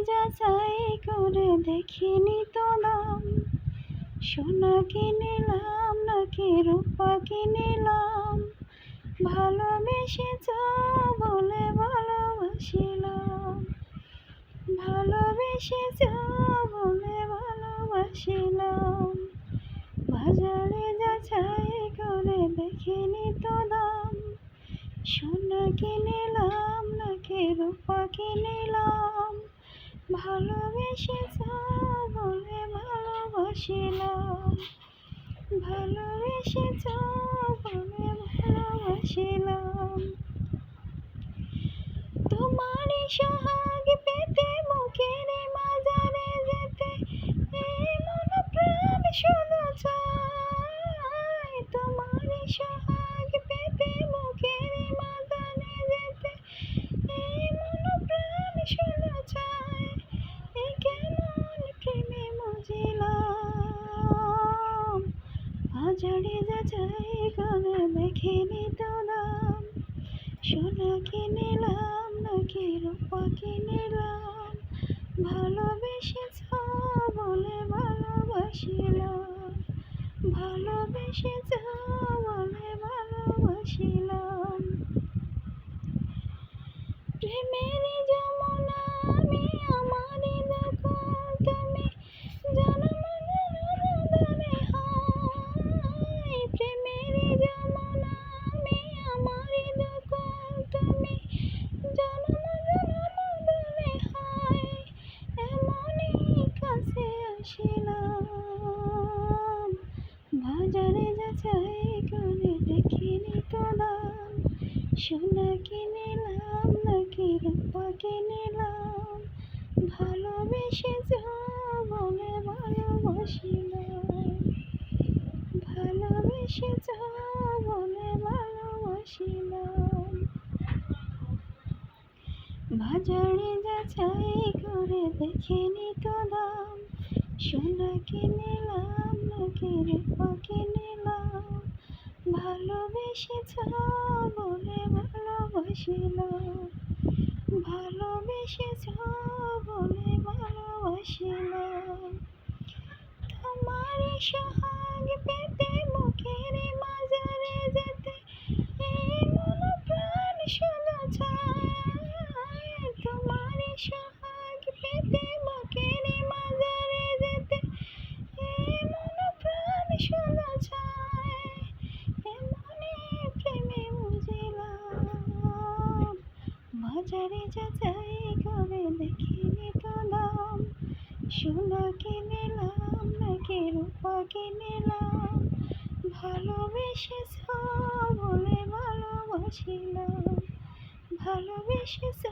যাচাই করে দেখিনি তো দাম, সোনা কিনিলাম নাকি রূপা কিনিলাম, ভালোবেসেছ বলে ভালোবাসিলাম, ভালোবেসেছ বলে ভালোবাসিলাম। বাজারে যাচাই করে দেখিনি তো দাম, সোনা কিনিলাম নাকি রূপা কিনিলাম, ভালোবেসেছ বলে ভালোবাসিলাম, ভালোবেসেছ বলে ভালোবাসিলাম। তোমারই সোহাগ পেতে মুখের মাঝারে যেতে এই মন প্রাণ শুধু চায়, তোমারই সোহাগ পেতে মুখের মাঝারে যেতে এই মন প্রাণ শুধু চায়। এই কেমন প্রেমে মজিলাম, বাজারে যাচাই করে দেখিনি তো দাম, সোনা কিনিলাম নাকি রূপা কিনিলাম, ভালোবেসেছ বলে ভালোবাসিলাম, ভালোবেসেছ বলে ভালোবাসিলাম। প্রেমেরই যমুনা আমি আমারই দখল তুমি, জনম জনম ধরে হায়। প্রেমেরই যমুনা আমি আমারই দখল তুমি, জনম জনম ধরে হায়। এমনই কাছে আসিলাম, বাজারে যাচাই করে দেখিনি তো দাম, সোনা কিনিলাম নাকি রূপা কিনিলাম, ভালোবেসেছ বলে ভালোবাসিলাম, ভালোবেসেছ বলে ভালোবাসিলাম। বাজারে যাচাই করে দেখিনি তো দাম, সোনা কিনিলাম নাকি রূপা কিনিলাম, ভালোবেসেছ বলে ভালোবাসিলাম, ভালোবেসেছ বলে ভালোবাসিলাম। তোমারই সোহাগ পেতে মুখের মাঝারে যেতে এই মন প্রাণ শুধু চায়, তোমারই সোহাগ পেতে মুখের মাঝারে যেতে এই মন প্রাণ শুধু চায়। এমনই প্রেমে বুঝিলাম, বাজারে যাচাই করে দেখিনি তো দাম, সোনা কিনিলাম নাকি রূপা কিনিলাম, ভালোবেসেছ বলে ভালোবাসিলাম, ভালোবেসেছ।